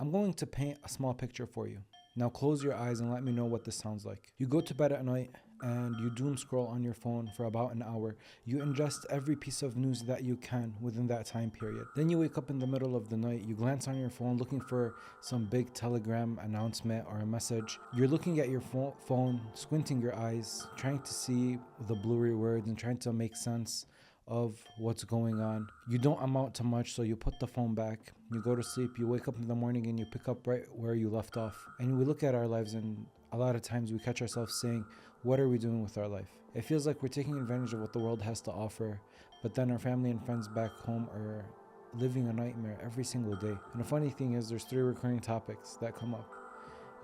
I'm going to paint a small picture for you. Now close your eyes and let me know what this sounds like. You go to bed at night and you doom scroll on your phone for about an hour. You ingest every piece of news that you can within that time period. Then you wake up in the middle of the night, you glance on your phone looking for some big telegram announcement or a message. You're looking at your phone, squinting your eyes, trying to see the blurry words and trying to make sense of what's going on. You don't amount to much, so you put the phone back, you go to sleep, you wake up in the morning and you pick up right where you left off. And we look at our lives and a lot of times we catch ourselves saying, what are we doing with our life? It feels like we're taking advantage of what the world has to offer, but then our family and friends back home are living a nightmare every single day. And the funny thing is there's 3 recurring topics that come up,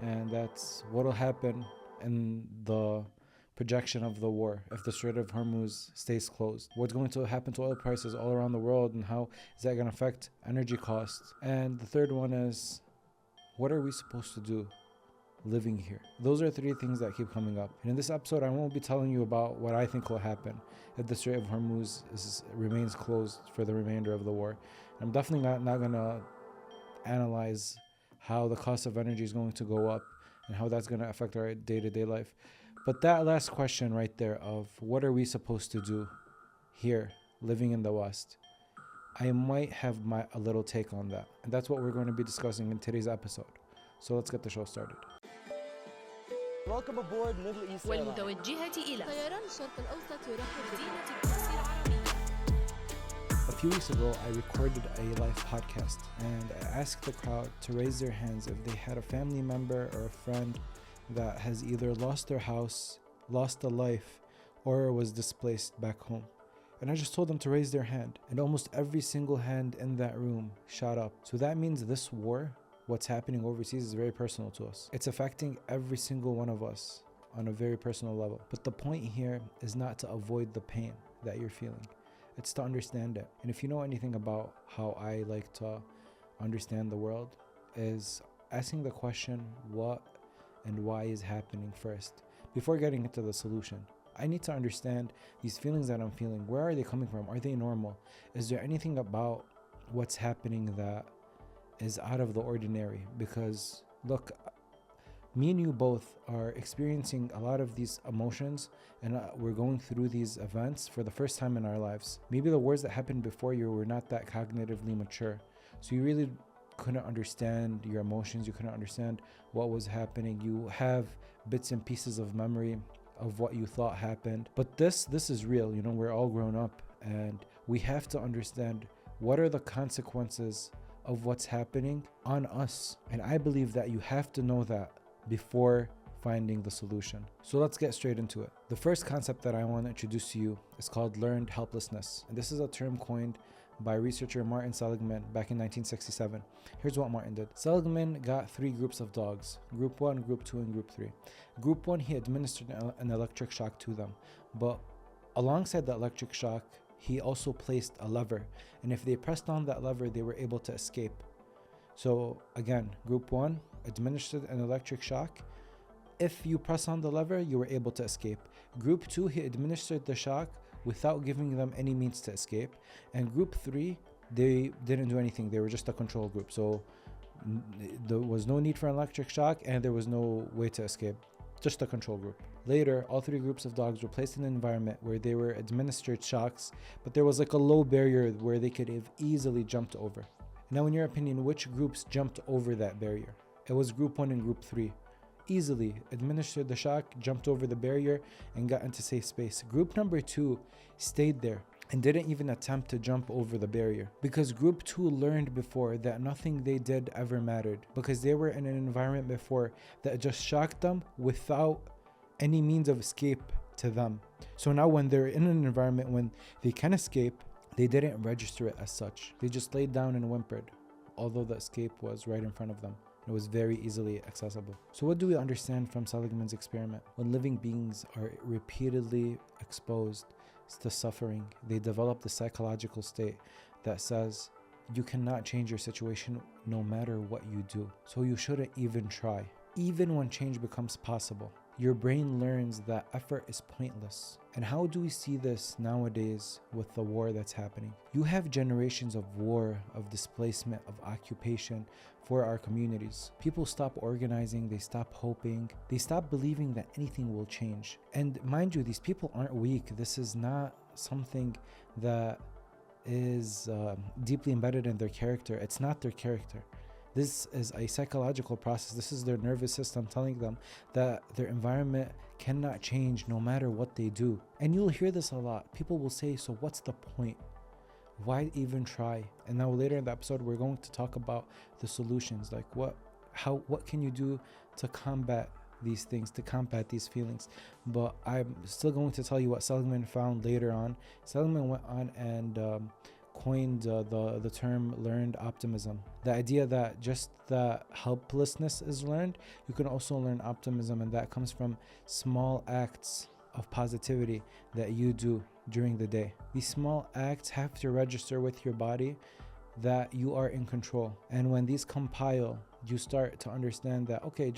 and that's what'll happen in the projection of the war if the Strait of Hormuz stays closed, what's going to happen to oil prices all around the world, and how is that going to affect energy costs. And the third one is, what are we supposed to do living here? Those are 3 things that keep coming up. And in this episode, I won't be telling you about what I think will happen if the Strait of Hormuz remains closed for the remainder of the war. I'm definitely not going to analyze how the cost of energy is going to go up and how that's going to affect our day-to-day life. But that last question right there of what are we supposed to do here, living in the West, I might have a little take on that. And that's what we're going to be discussing in today's episode. So let's get the show started. Welcome aboard Middle East Airlines. والمتوجهة إلى طيران الشرق الأوسط يرحب مدينة تونس العربية. A few weeks ago, I recorded a live podcast and I asked the crowd to raise their hands if they had a family member or a friend that has either lost their house, lost a life, or was displaced back home. And I just told them to raise their hand, and almost every single hand in that room shot up. So that means this war, what's happening overseas, is very personal to us. It's affecting every single one of us on a very personal level. But the point here is not to avoid the pain that you're feeling. It's to understand it. And if you know anything about how I like to understand the world, is asking the question, what and why is happening first, before getting into the solution. I need to understand these feelings that I'm feeling. Where are they coming from? Are they normal? Is there anything about what's happening that is out of the ordinary? Because look, me and you both are experiencing a lot of these emotions, and we're going through these events for the first time in our lives. Maybe the wars that happened before you were not that cognitively mature, so you really couldn't understand your emotions, you couldn't understand what was happening. You have bits and pieces of memory of what you thought happened, but this is real. You know, we're all grown up and we have to understand what are the consequences of what's happening on us. And I believe that you have to know that before finding the solution. So let's get straight into it. The first concept that I want to introduce to you is called learned helplessness, and this is a term coined by researcher Martin Seligman back in 1967. Here's what Martin did. Seligman got 3 groups of dogs, group 1, group 2, and group 3. Group 1, he administered an electric shock to them, but alongside the electric shock, he also placed a lever, and if they pressed on that lever, they were able to escape. So again, group 1 administered an electric shock. If you press on the lever, you were able to escape. Group 2, he administered the shock without giving them any means to escape. And group 3, they didn't do anything. They were just a control group. So there was no need for an electric shock and there was no way to escape. Just a control group. Later, all 3 groups of dogs were placed in an environment where they were administered shocks, but there was like a low barrier where they could have easily jumped over. Now, in your opinion, which groups jumped over that barrier? It was group 1 and group 3. Easily administered the shock, jumped over the barrier, and got into safe space. Group number 2 stayed there and didn't even attempt to jump over the barrier, because group 2 learned before that nothing they did ever mattered, because they were in an environment before that just shocked them without any means of escape to them. So now when they're in an environment when they can escape, they didn't register it as such. They just laid down and whimpered, although the escape was right in front of them. It was very easily accessible. So what do we understand from Seligman's experiment? When living beings are repeatedly exposed to suffering, they develop the psychological state that says you cannot change your situation no matter what you do. So you shouldn't even try. Even when change becomes possible, your brain learns that effort is pointless. And how do we see this nowadays with the war that's happening? You have generations of war, of displacement, of occupation for our communities. People stop organizing, they stop hoping, they stop believing that anything will change. And mind you, these people aren't weak. This is not something that is deeply embedded in their character. It's not their character. This is a psychological process. This is their nervous system telling them that their environment cannot change no matter what they do. And you'll hear this a lot. People will say, so what's the point? Why even try? And now later in the episode, we're going to talk about the solutions. Like what can you do to combat these things, to combat these feelings? But I'm still going to tell you what Seligman found later on. Seligman went on and coined the term learned optimism. The idea that just that helplessness is learned, you can also learn optimism, and that comes from small acts of positivity that you do during the day. These small acts have to register with your body that you are in control. And when these compile, you start to understand that, okay,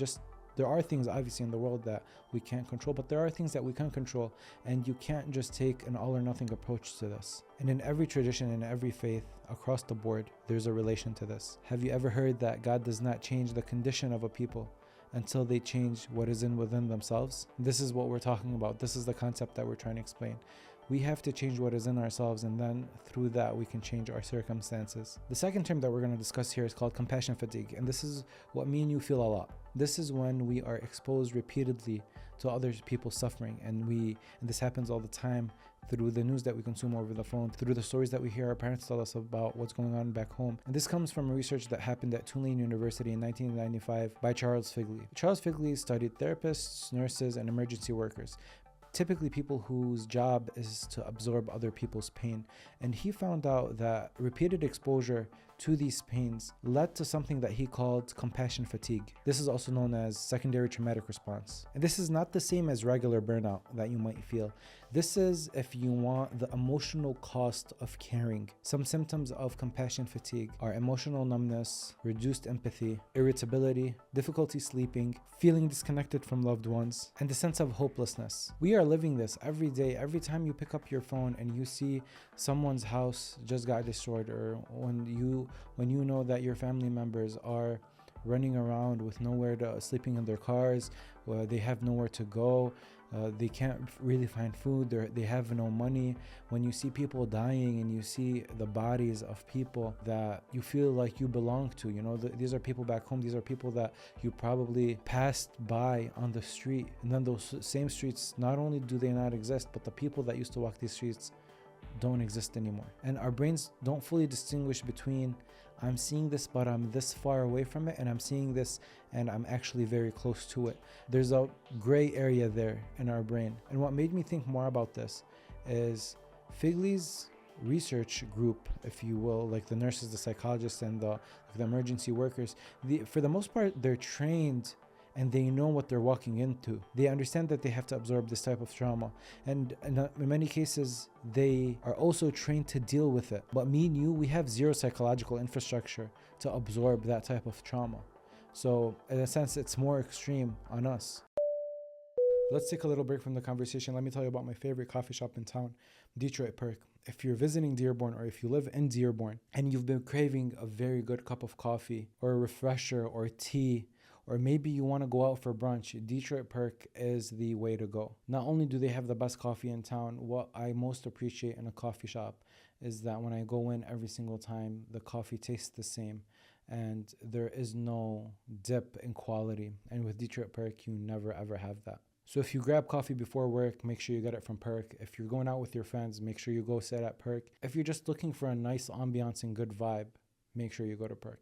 there are things obviously in the world that we can't control, but there are things that we can control, and you can't just take an all or nothing approach to this. And in every tradition, in every faith, across the board, there's a relation to this. Have you ever heard that God does not change the condition of a people until they change what is within themselves? This is what we're talking about. This is the concept that we're trying to explain. We have to change what is in ourselves, and then through that we can change our circumstances. The second term that we're going to discuss here is called compassion fatigue, and this is what me and you feel a lot. This is when we are exposed repeatedly to other people's suffering, and this happens all the time through the news that we consume over the phone, through the stories that we hear our parents tell us about what's going on back home. And this comes from research that happened at Tulane University in 1995 by Charles Figley. Charles Figley studied therapists, nurses, and emergency workers, typically people whose job is to absorb other people's pain. And he found out that repeated exposure to these pains led to something that he called compassion fatigue. This is also known as secondary traumatic response. And this is not the same as regular burnout that you might feel. This is, if you want, the emotional cost of caring. Some symptoms of compassion fatigue are emotional numbness, reduced empathy, irritability, difficulty sleeping, feeling disconnected from loved ones, and a sense of hopelessness. We are living this every day. Every time you pick up your phone and you see someone's house just got destroyed, or when you know that your family members are running around with nowhere to, sleeping in their cars, they have nowhere to go, they can't really find food, they have no money. When you see people dying and you see the bodies of people that you feel like you belong to, these are people back home, these are people that you probably passed by on the street, and then those same streets, not only do they not exist, but the people that used to walk these streets don't exist anymore. And our brains don't fully distinguish between I'm seeing this but I'm this far away from it, and I'm seeing this and I'm actually very close to it. There's a gray area there in our brain. And what made me think more about this is Figley's research group, if you will, like the nurses, the psychologists, and the emergency workers, for the most part, they're trained and they know what they're walking into. They understand that they have to absorb this type of trauma. And in many cases, they are also trained to deal with it. But me and you, we have zero psychological infrastructure to absorb that type of trauma. So in a sense, it's more extreme on us. Let's take a little break from the conversation. Let me tell you about my favorite coffee shop in town, Detroit Perk. If you're visiting Dearborn, or if you live in Dearborn and you've been craving a very good cup of coffee or a refresher or tea, or maybe you want to go out for brunch, Detroit Perk is the way to go. Not only do they have the best coffee in town, what I most appreciate in a coffee shop is that when I go in every single time, the coffee tastes the same and there is no dip in quality. And with Detroit Perk, you never ever have that. So if you grab coffee before work, make sure you get it from Perk. If you're going out with your friends, make sure you go sit at Perk. If you're just looking for a nice ambiance and good vibe, make sure you go to Perk.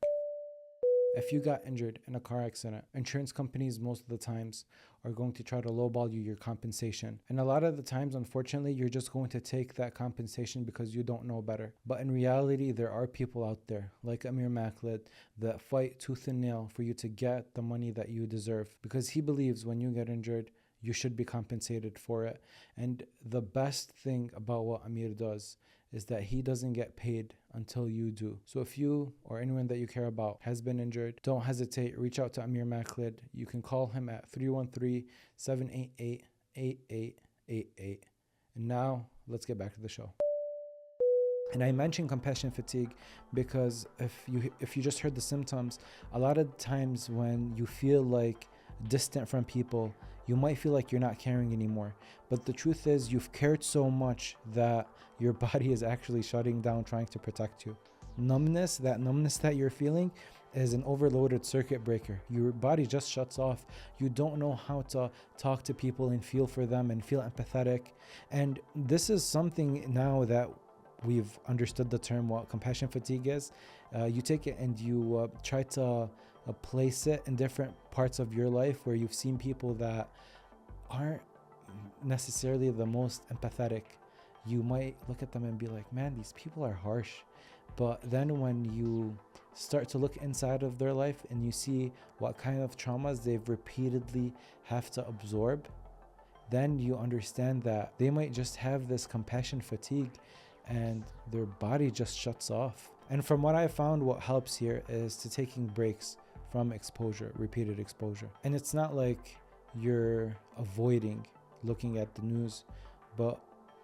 If you got injured in a car accident, insurance companies most of the times are going to try to lowball you your compensation. And a lot of the times, unfortunately, you're just going to take that compensation because you don't know better. But in reality, there are people out there like Amir Maklid that fight tooth and nail for you to get the money that you deserve, because he believes when you get injured, you should be compensated for it. And the best thing about what Amir does is that he doesn't get paid until you do. So if you or anyone that you care about has been injured, don't hesitate. Reach out to Amir Maklid. You can call him at 313-788-8888. And now let's get back to the show. And I mentioned compassion fatigue because if you just heard the symptoms, a lot of times when you feel like distant from people, you might feel like you're not caring anymore. But the truth is you've cared so much that your body is actually shutting down, trying to protect you. Numbness that you're feeling is an overloaded circuit breaker. Your body just shuts off. You don't know how to talk to people and feel for them and feel empathetic. And this is something now that we've understood the term what compassion fatigue is. You take it and you try to place it in different parts of your life where you've seen people that aren't necessarily the most empathetic. You might look at them and be like, man, these people are harsh. But then when you start to look inside of their life and you see what kind of traumas they've repeatedly have to absorb, then you understand that they might just have this compassion fatigue and their body just shuts off. And from what I found, what helps here is to taking breaks from exposure, repeated exposure. And it's not like you're avoiding looking at the news, but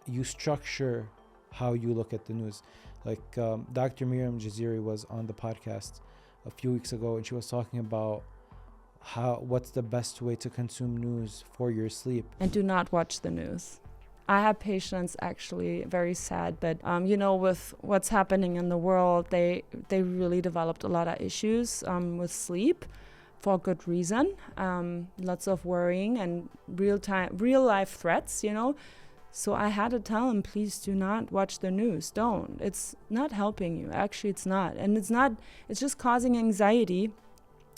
you structure how you look at the news. Like Dr. Miriam Jaziri was on the podcast a few weeks ago, and she was talking about what's the best way to consume news for your sleep. And do not watch the news. I have patients, actually very sad, but with what's happening in the world, they really developed a lot of issues with sleep for good reason. Lots of worrying and real life threats, So I had to tell them, please do not watch the news. Don't. It's not helping you. Actually, it's not. And it's just causing anxiety.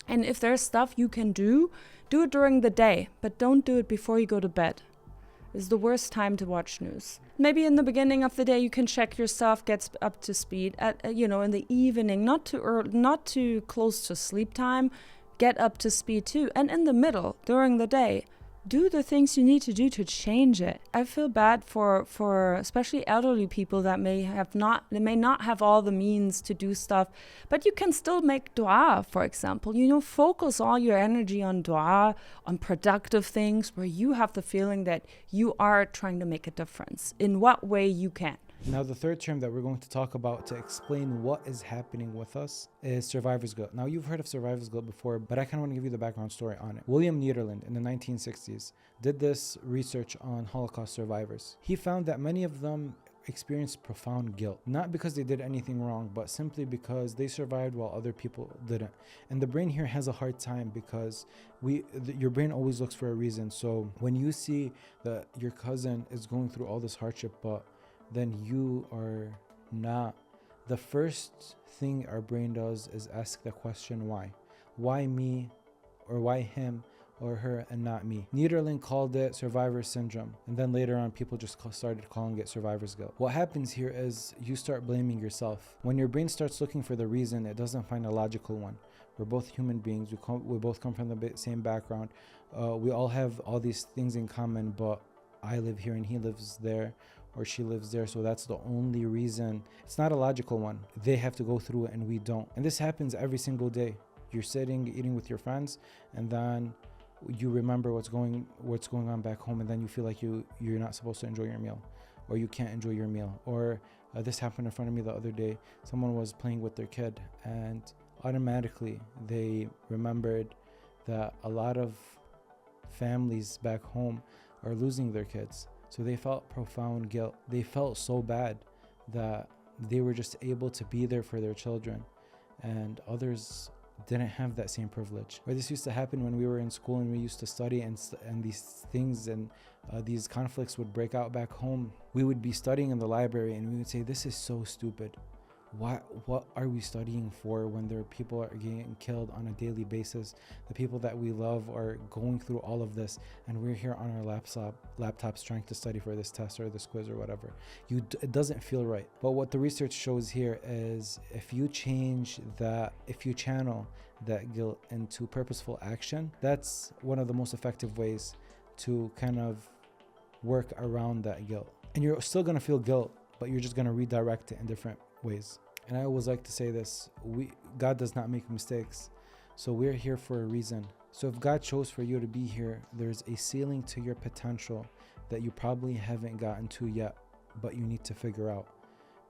And if there's stuff you can do it during the day, but don't do it before you go to bed. It's the worst time to watch news. Maybe in the beginning of the day you can check yourself, get up to speed. In the evening, not too early, not too close to sleep time, get up to speed too. And in the middle, during the day, do the things you need to do to change it. I feel bad for especially elderly people that may not have all the means to do stuff, but you can still make dua, for example. Focus all your energy on dua, on productive things where you have the feeling that you are trying to make a difference in what way you can. Now, the third term that we're going to talk about to explain what is happening with us is survivor's guilt. Now, you've heard of survivor's guilt before, but I kind of want to give you the background story on it. William Niederland in the 1960s did this research on Holocaust survivors. He found that many of them experienced profound guilt, not because they did anything wrong, but simply because they survived while other people didn't. And the brain here has a hard time because your brain always looks for a reason. So when you see that your cousin is going through all this hardship, but then you are not, the first thing our brain does is ask the question, why? Why me, or why him or her and not me? Niederland called it survivor syndrome, and then later on people just started calling it survivor's guilt. What happens here is you start blaming yourself. When your brain starts looking for the reason, it doesn't find a logical one. We're both human beings, we both come from the same background, we all have all these things in common, but I live here and he lives there, or she lives there, so that's the only reason. It's not a logical one. They have to go through it and we don't. And this happens every single day. You're sitting, eating with your friends, and then you remember what's going on back home, and then you feel like you're not supposed to enjoy your meal, or you can't enjoy your meal. Or this happened in front of me the other day. Someone was playing with their kid, and automatically they remembered that a lot of families back home are losing their kids. So they felt profound guilt. They felt so bad that they were just able to be there for their children, and others didn't have that same privilege. Or this used to happen when we were in school and we used to study, and these things and these conflicts would break out back home. We would be studying in the library and we would say, this is so stupid. What are we studying for when there are people are getting killed on a daily basis? The people that we love are going through all of this, and we're here on our laptops trying to study for this test or this quiz or whatever. It doesn't feel right. But what the research shows here is if you channel that guilt into purposeful action, that's one of the most effective ways to kind of work around that guilt. And you're still going to feel guilt but you're just going to redirect it in different ways. And I always like to say this, God does not make mistakes. So we're here for a reason. So if God chose for you to be here, there's a ceiling to your potential that you probably haven't gotten to yet, but you need to figure out,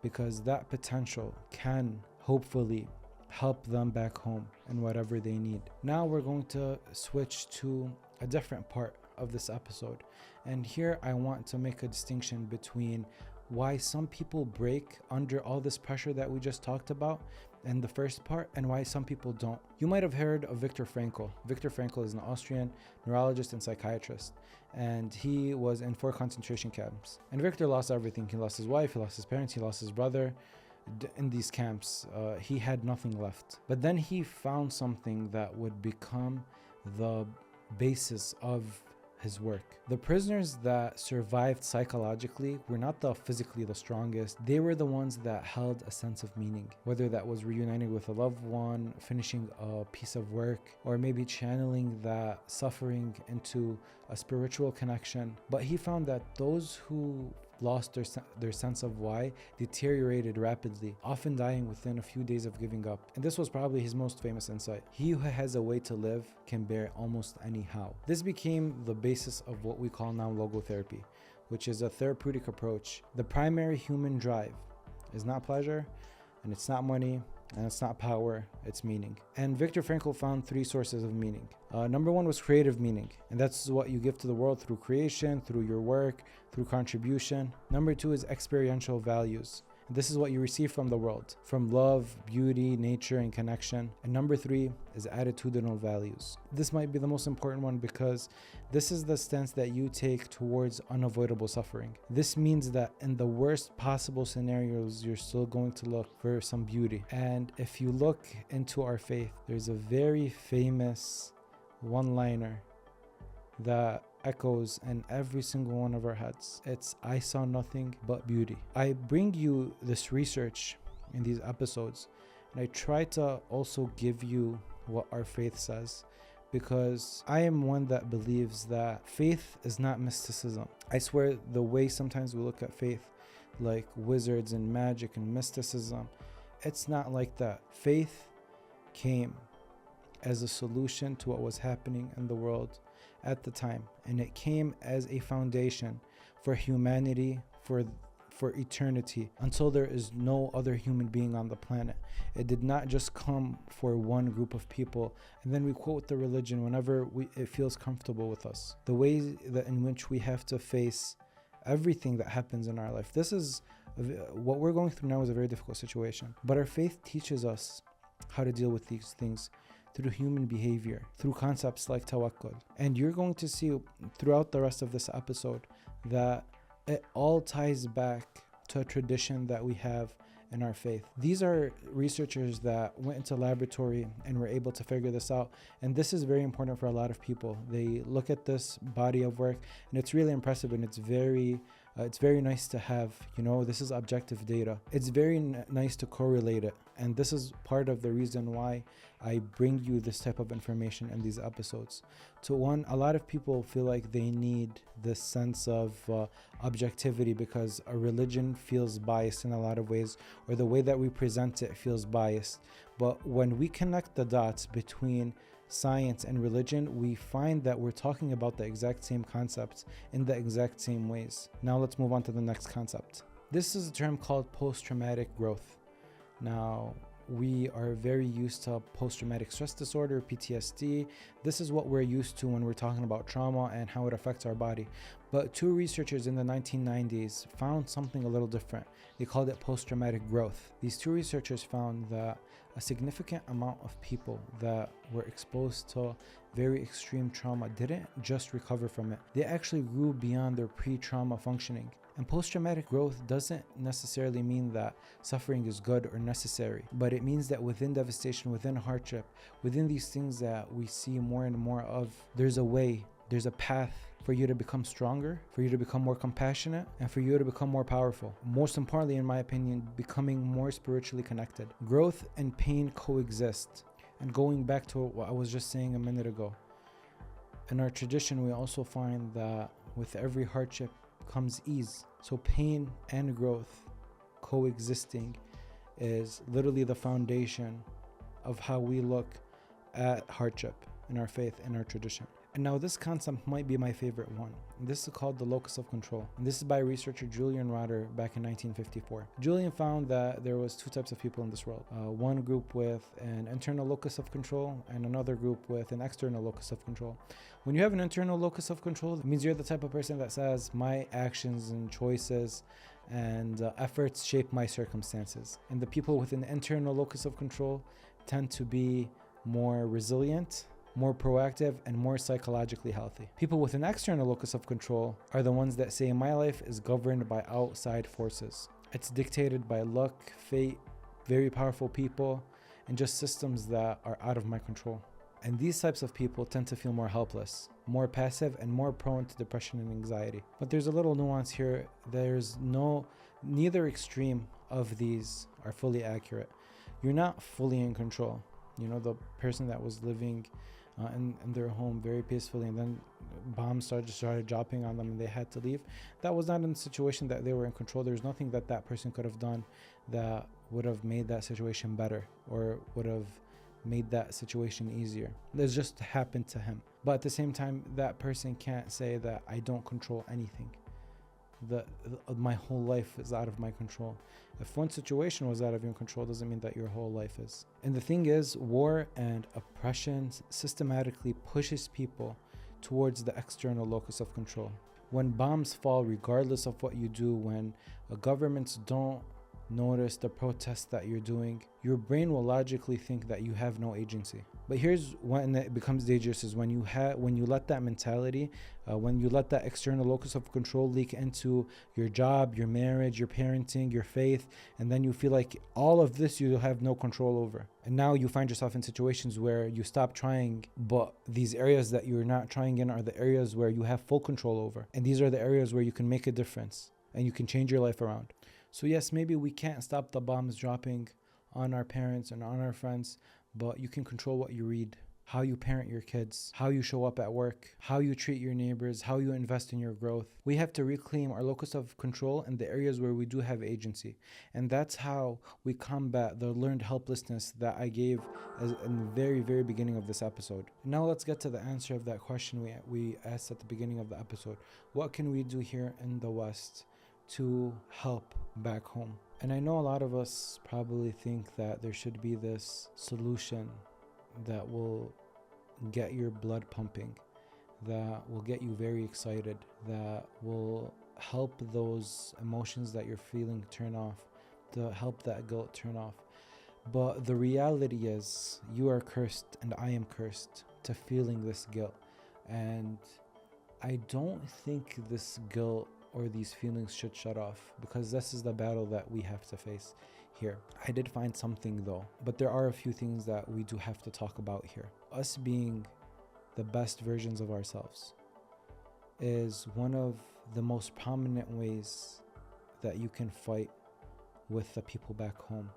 because that potential can hopefully help them back home in whatever they need. Now we're going to switch to a different part of this episode. And here I want to make a distinction between why some people break under all this pressure that we just talked about in the first part, and why some people don't. You might have heard of Viktor Frankl. Viktor Frankl is an Austrian neurologist and psychiatrist, and he was in 4 concentration camps. And Viktor lost everything. He lost his wife, he lost his parents, he lost his brother. In these camps, he had nothing left. But then he found something that would become the basis of his work. The prisoners that survived psychologically were not physically the strongest. They were the ones that held a sense of meaning, whether that was reuniting with a loved one, finishing a piece of work, or maybe channeling that suffering into a spiritual connection. But he found that those who lost their sense of why deteriorated rapidly, often dying within a few days of giving up. And this was probably his most famous insight. He who has a way to live can bear almost any how. This became the basis of what we call now logotherapy, which is a therapeutic approach. The primary human drive is not pleasure, and it's not money, and it's not power, it's meaning. And Viktor Frankl found 3 sources of meaning. Number 1 was creative meaning, and that's what you give to the world through creation, through your work, through contribution. Number 2 is experiential values. This is what you receive from the world, from love, beauty, nature, and connection. And number 3 is attitudinal values. This might be the most important one, because this is the stance that you take towards unavoidable suffering. This means that in the worst possible scenarios, you're still going to look for some beauty. And if you look into our faith, there's a very famous one-liner that echoes in every single one of our heads. It's, I saw nothing but beauty. I bring you this research in these episodes, and I try to also give you what our faith says, because I am one that believes that faith is not mysticism. I swear, the way sometimes we look at faith like wizards and magic and mysticism, it's not like that. Faith came as a solution to what was happening in the world at the time, and it came as a foundation for humanity, for eternity, until there is no other human being on the planet. It did not just come for one group of people, and then we quote the religion whenever it feels comfortable with us. The way that in which we have to face everything that happens in our life. This is what we're going through now is a very difficult situation, but our faith teaches us how to deal with these things through human behavior, through concepts like tawakkul. And you're going to see throughout the rest of this episode that it all ties back to a tradition that we have in our faith. These are researchers that went into laboratory and were able to figure this out. And this is very important for a lot of people. They look at this body of work, and it's really impressive, and it's very nice to have, this is objective data. It's very nice to correlate it. And this is part of the reason why I bring you this type of information in these episodes. A lot of people feel like they need this sense of objectivity because a religion feels biased in a lot of ways, or the way that we present it feels biased. But when we connect the dots between science and religion, we find that we're talking about the exact same concepts in the exact same ways. Now let's move on to the next concept. This is a term called post-traumatic growth. Now, we are very used to post-traumatic stress disorder, PTSD. This is what we're used to when we're talking about trauma and how it affects our body. But 2 researchers in the 1990s found something a little different. They called it post-traumatic growth. These 2 researchers found that a significant amount of people that were exposed to very extreme trauma didn't just recover from it. They actually grew beyond their pre-trauma functioning. And post-traumatic growth doesn't necessarily mean that suffering is good or necessary, but it means that within devastation, within hardship, within these things that we see more and more of, there's a way, there's a path for you to become stronger, for you to become more compassionate, and for you to become more powerful. Most importantly, in my opinion, becoming more spiritually connected. Growth and pain coexist. And going back to what I was just saying a minute ago, in our tradition, we also find that with every hardship comes ease. So pain and growth coexisting is literally the foundation of how we look at hardship in our faith and our tradition. And now this concept might be my favorite one. This is called the Locus of Control. And this is by researcher Julian Rotter back in 1954. Julian found that there was two types of people in this world. One group with an internal locus of control and another group with an external locus of control. When you have an internal locus of control, it means you're the type of person that says, my actions and choices and efforts shape my circumstances. And the people with an internal locus of control tend to be more resilient, more proactive, and more psychologically healthy. People with an external locus of control are the ones that say, my life is governed by outside forces. It's dictated by luck, fate, very powerful people, and just systems that are out of my control. And these types of people tend to feel more helpless, more passive, and more prone to depression and anxiety. But there's a little nuance here. Neither extreme of these are fully accurate. You're not fully in control. You know, the person that was living in their home very peacefully, and then bombs started dropping on them and they had to leave. That was not in a situation that they were in control. There's nothing that that person could have done that would have made that situation better or would have made that situation easier. This just happened to him. But at the same time, that person can't say that I don't control anything. My whole life is out of my control. If one situation was out of your control, doesn't mean that your whole life is. And the thing is, war and oppression systematically pushes people towards the external locus of control. When bombs fall, regardless of what you do, when governments don't notice the protests that you're doing, your brain will logically think that you have no agency. But here's when it becomes dangerous, is when you let that mentality, when you let that external locus of control leak into your job, your marriage, your parenting, your faith, and then you feel like all of this you have no control over. And now you find yourself in situations where you stop trying, but these areas that you're not trying in are the areas where you have full control over. And these are the areas where you can make a difference and you can change your life around. So yes, maybe we can't stop the bombs dropping on our parents and on our friends, but you can control what you read, how you parent your kids, how you show up at work, how you treat your neighbors, how you invest in your growth. We have to reclaim our locus of control in the areas where we do have agency. And that's how we combat the learned helplessness that I gave in the very, very beginning of this episode. Now let's get to the answer of that question we asked at the beginning of the episode. What can we do here in the West to help back home? And I know a lot of us probably think that there should be this solution that will get your blood pumping, that will get you very excited, that will help those emotions that you're feeling turn off, to help that guilt turn off. But the reality is, you are cursed and I am cursed to feeling this guilt. And I don't think this guilt or these feelings should shut off, because this is the battle that we have to face here. I did find something though, but there are a few things that we do have to talk about here. Us being the best versions of ourselves is one of the most prominent ways that you can fight with the people back home.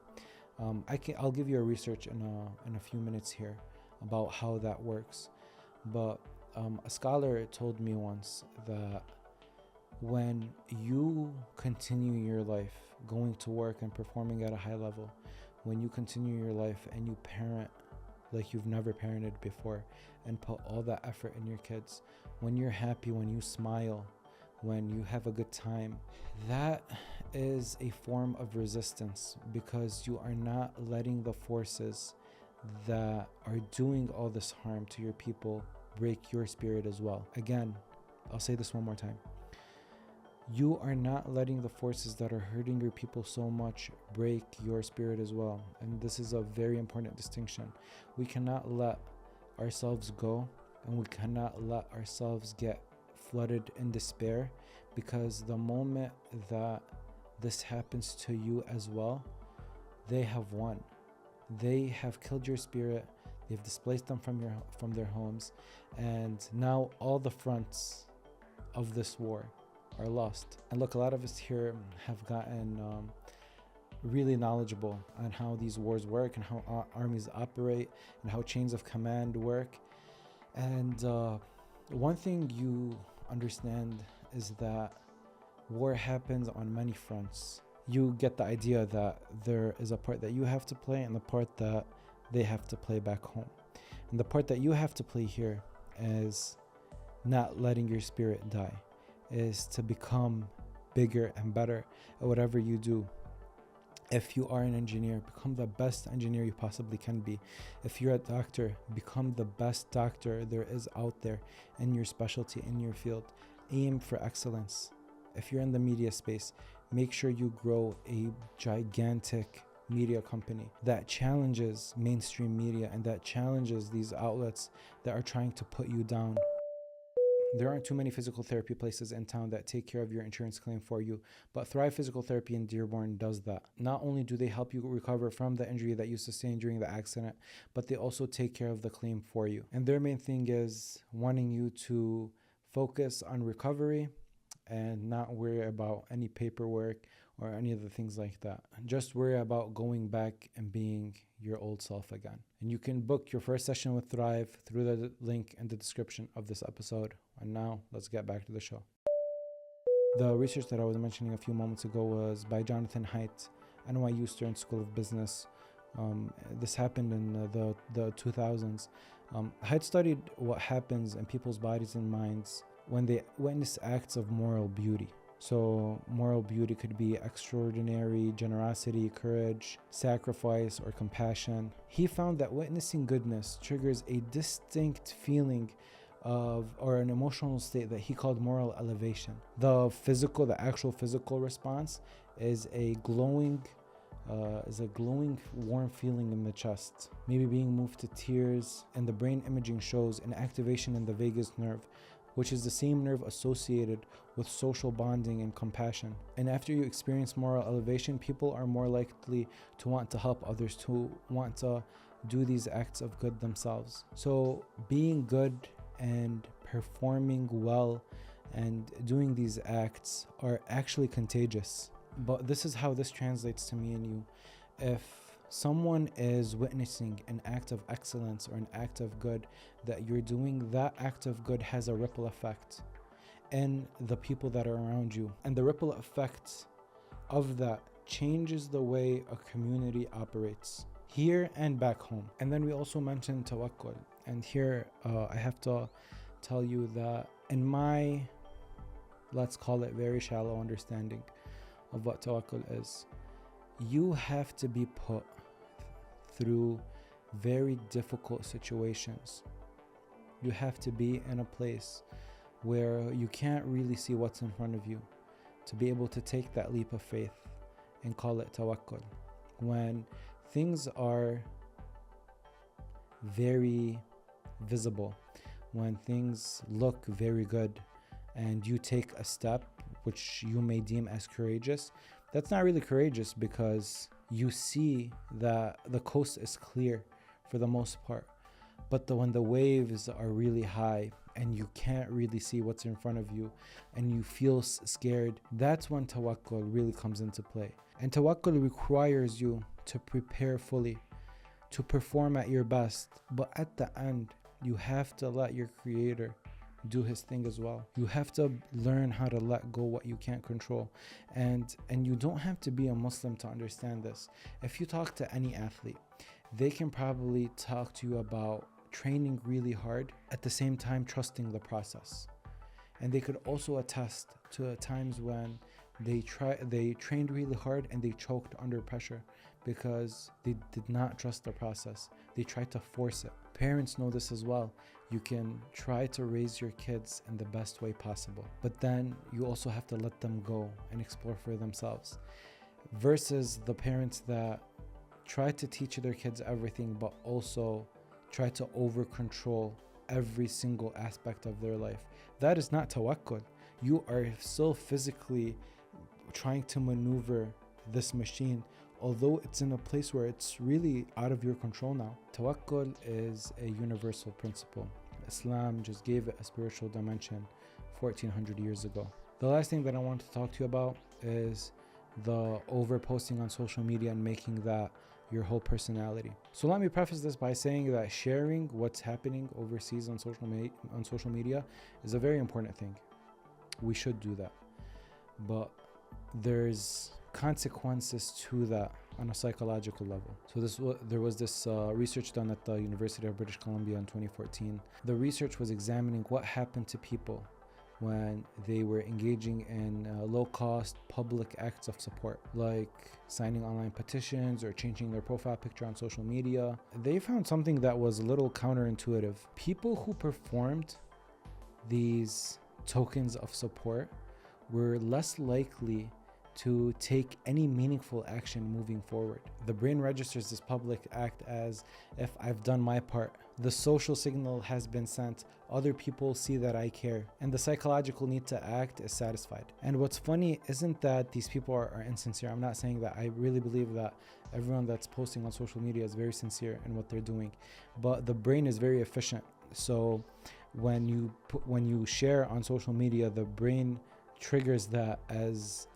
I'll give you a research in a few minutes here about how that works, but a scholar told me once that when you continue your life going to work and performing at a high level, when you continue your life and you parent like you've never parented before and put all that effort in your kids, when you're happy, when you smile, when you have a good time, that is a form of resistance, because you are not letting the forces that are doing all this harm to your people break your spirit as well. Again, I'll say this one more time. You are not letting the forces that are hurting your people so much break your spirit as well. And this is a very important distinction. We cannot let ourselves go, and we cannot let ourselves get flooded in despair, because the moment that this happens to you as well, they have won. They have killed your spirit. They've displaced them from their homes, and now all the fronts of this war are lost. And look, a lot of us here have gotten really knowledgeable on how these wars work and how armies operate and how chains of command work. And one thing you understand is that war happens on many fronts. you get the idea that there is a part that you have to play and the part that they have to play back home. And the part that you have to play here is not letting your spirit die, is to become bigger and better at whatever you do. If you are an engineer, become the best engineer you possibly can be. If you're a doctor, become the best doctor there is out there in your specialty, in your field. Aim for excellence. If you're in the media space, make sure you grow a gigantic media company that challenges mainstream media and that challenges these outlets that are trying to put you down. There aren't too many physical therapy places in town that take care of your insurance claim for you, but Thrive Physical Therapy in Dearborn does that. Not only do they help you recover from the injury that you sustained during the accident, but they also take care of the claim for you. And their main thing is wanting you to focus on recovery and not worry about any paperwork or any of the things like that. Just worry about going back and being your old self again. And you can book your first session with Thrive through the link in the description of this episode. And now let's get back to the show. The research that I was mentioning a few moments ago was by Jonathan Haidt, NYU Stern School of Business. This happened in the 2000s. Haidt studied what happens in people's bodies and minds when they witness acts of moral beauty. So moral beauty could be extraordinary generosity, courage, sacrifice, or compassion. He found that witnessing goodness triggers a distinct feeling or an emotional state that he called moral elevation. The actual physical response is a glowing, warm feeling in the chest, maybe being moved to tears, and the brain imaging shows an activation in the vagus nerve, which is the same nerve associated with social bonding and compassion. And after you experience moral elevation, people are more likely to want to help others, to want to do these acts of good themselves. So being good and performing well and doing these acts are actually contagious. But this is how this translates to me and you. If someone is witnessing an act of excellence or an act of good that you're doing, that act of good has a ripple effect in the people that are around you. And the ripple effect of that changes the way a community operates here and back home. And then we also mentioned Tawakkul. And here I have to tell you that in my, let's call it very shallow understanding of what Tawakkul is, you have to be put through very difficult situations. You have to be in a place where you can't really see what's in front of you to be able to take that leap of faith and call it Tawakkul. When things are very visible, when things look very good, and you take a step which you may deem as courageous, that's not really courageous because you see that the coast is clear for the most part. But when the waves are really high and you can't really see what's in front of you and you feel scared, that's when Tawakkul really comes into play. And Tawakkul requires you to prepare fully, to perform at your best. But at the end, you have to let your Creator do his thing as well. You have to learn how to let go what you can't control. And you don't have to be a Muslim to understand this. If you talk to any athlete, they can probably talk to you about training really hard, at the same time trusting the process. And they could also attest to times when they trained really hard and they choked under pressure because they did not trust the process. They tried to force it. Parents know this as well. You can try to raise your kids in the best way possible, but then you also have to let them go and explore for themselves. Versus the parents that try to teach their kids everything, but also try to over control every single aspect of their life. That is not tawakkul. You are still physically trying to maneuver this machine, although it's in a place where it's really out of your control now. Tawakkul is a universal principle. Islam just gave it a spiritual dimension 1400 years ago. The last thing that I want to talk to you about is the over posting on social media and making that your whole personality. So let me preface this by saying that sharing what's happening overseas on social media is a very important thing. We should do that. But there's consequences to that on a psychological level. So there was this research done at the University of British Columbia in 2014. The research was examining what happened to people when they were engaging in low-cost public acts of support, like signing online petitions or changing their profile picture on social media. They found something that was a little counterintuitive. People who performed these tokens of support were less likely to take any meaningful action moving forward. The brain registers this public act as if I've done my part. The social signal has been sent. Other people see that I care. And the psychological need to act is satisfied. And what's funny isn't that these people are insincere. I'm not saying that. I really believe that everyone that's posting on social media is very sincere in what they're doing. But the brain is very efficient. So when you share on social media, the brain triggers that as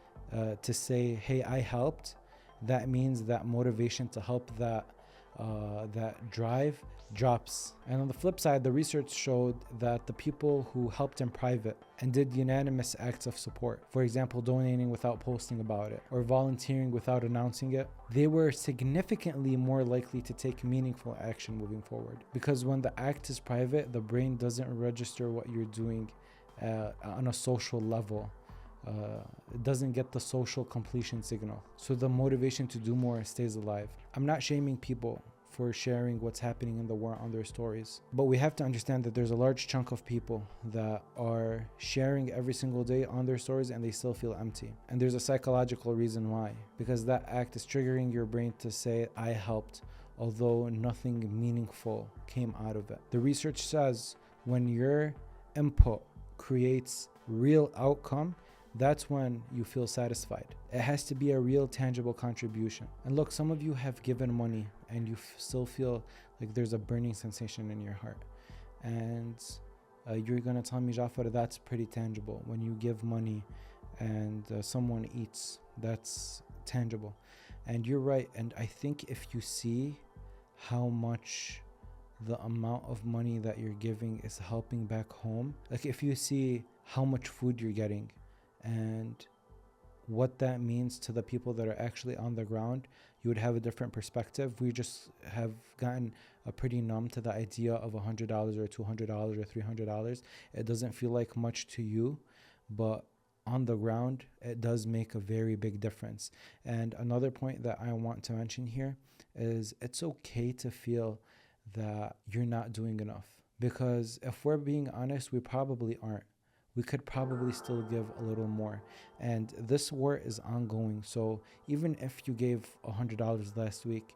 to say, hey, I helped. That means that motivation to help, that drive drops. And on the flip side, the research showed that the people who helped in private and did unanimous acts of support, for example, donating without posting about it or volunteering without announcing it, they were significantly more likely to take meaningful action moving forward. Because when the act is private, the brain doesn't register what you're doing on a social level. It doesn't get the social completion signal. So the motivation to do more stays alive. I'm not shaming people for sharing what's happening in the war on their stories, but we have to understand that there's a large chunk of people that are sharing every single day on their stories and they still feel empty. And there's a psychological reason why, because that act is triggering your brain to say, I helped, although nothing meaningful came out of it. The research says when your input creates real outcome, that's when you feel satisfied. It has to be a real tangible contribution. And look, some of you have given money and you still feel like there's a burning sensation in your heart. And you're gonna tell me, Jafar, that's pretty tangible. When you give money and someone eats, that's tangible. And you're right. And I think if you see how much the amount of money that you're giving is helping back home, like if you see how much food you're getting, and what that means to the people that are actually on the ground, you would have a different perspective. We just have gotten pretty numb to the idea of $100 or $200 or $300. It doesn't feel like much to you, but on the ground, it does make a very big difference. And another point that I want to mention here is it's okay to feel that you're not doing enough. Because if we're being honest, we probably aren't. We could probably still give a little more. And this war is ongoing. So even if you gave $100 last week,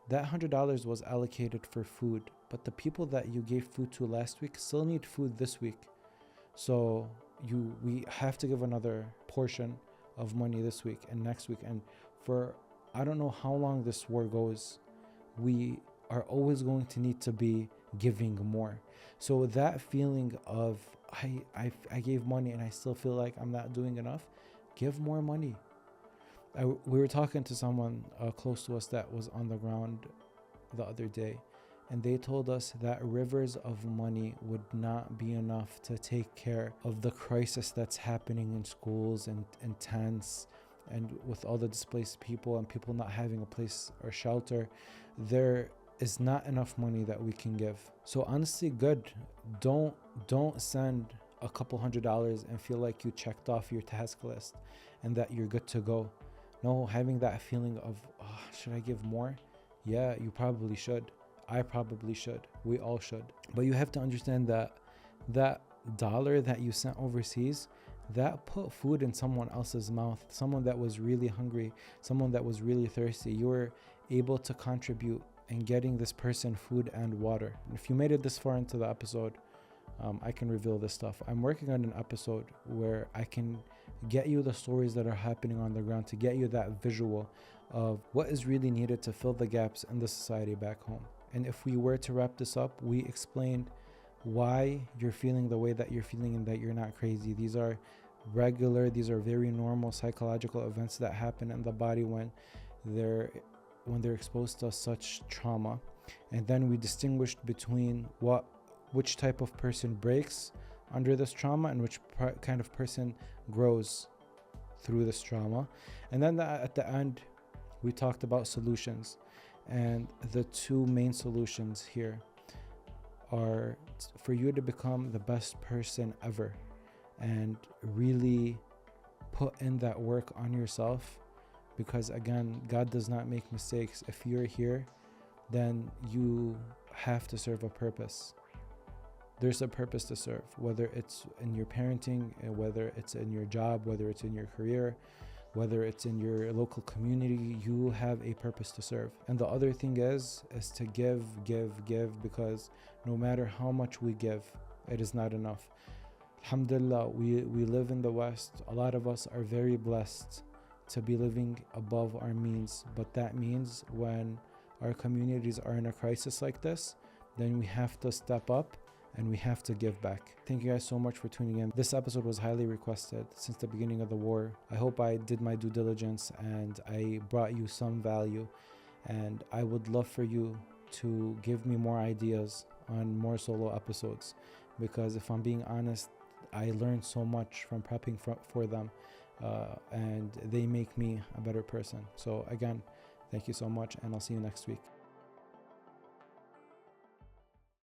that $100 was allocated for food. But the people that you gave food to last week still need food this week. So we have to give another portion of money this week and next week. And for I don't know how long this war goes, we are always going to need to be giving more. So that feeling of I gave money and I still feel like I'm not doing enough, give more money. We were talking to someone close to us that was on the ground the other day, and they told us that rivers of money would not be enough to take care of the crisis that's happening in schools and tents, and with all the displaced people and people not having a place or shelter. There is not enough money that we can give. So honestly, good. Don't send a couple $100 and feel like you checked off your task list and that you're good to go. No, having that feeling of, should I give more? Yeah, you probably should. I probably should. We all should. But you have to understand that that dollar that you sent overseas, that put food in someone else's mouth, someone that was really hungry, someone that was really thirsty. You were able to contribute in getting this person food and water. If you made it this far into the episode, I can reveal this stuff. I'm working on an episode where I can get you the stories that are happening on the ground, to get you that visual of what is really needed to fill the gaps in the society back home. And if we were to wrap this up, we explained why you're feeling the way that you're feeling and that you're not crazy. These are very normal psychological events that happen in the body when they're exposed to such trauma. And then we distinguished between which type of person breaks under this trauma and which kind of person grows through this trauma. And then at the end, we talked about solutions. And the two main solutions here are for you to become the best person ever and really put in that work on yourself, because again, God does not make mistakes. If you're here, then you have to serve a purpose. There's a purpose to serve, whether it's in your parenting, whether it's in your job, whether it's in your career, whether it's in your local community. You have a purpose to serve. And the other thing is to give, because no matter how much we give, it is not enough. Alhamdulillah, we live in the West. A lot of us are very blessed to be living above our means, but that means when our communities are in a crisis like this, then we have to step up and we have to give back. Thank you guys so much for tuning in. This episode was highly requested since the beginning of the war. I hope I did my due diligence and I brought you some value, and I would love for you to give me more ideas on more solo episodes, because if I'm being honest, I learned so much from prepping for them, and they make me a better person. So again, thank you so much, and I'll see you next week.